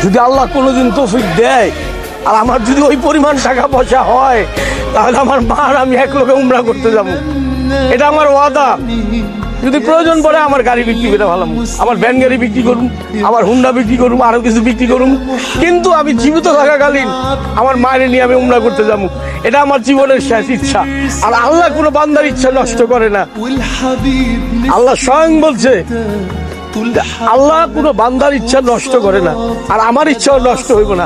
যদি আল্লাহ কোনোদিন তৌফিক দেয় আর আমার যদি ওই পরিমাণ টাকা পয়সা হয়, তাহলে আমার মার আমি এক লোকে উমরা করতে যাব। এটা আমার ওয়াদা। যদি প্রয়োজন পড়ে আমার গাড়ি বিক্রি করে ভালো, আমার ভ্যান গাড়ি বিক্রি করুন, আমার হুন্ডা বিক্রি করুন, আরো কিছু বিক্রি করুন, কিন্তু আমি জীবিত থাকাকালীন আমার মায়ের নিয়ে আমি উমরা করতে যাবো। এটা আমার জীবনের শেষ ইচ্ছা। আর আল্লাহ কোনো বান্দার ইচ্ছা নষ্ট করে না। আল্লাহ স্বয়ং বলছে, আল্লাহ কোনো বান্দার ইচ্ছা নষ্ট করে না, আর আমার ইচ্ছাও নষ্ট হইব না।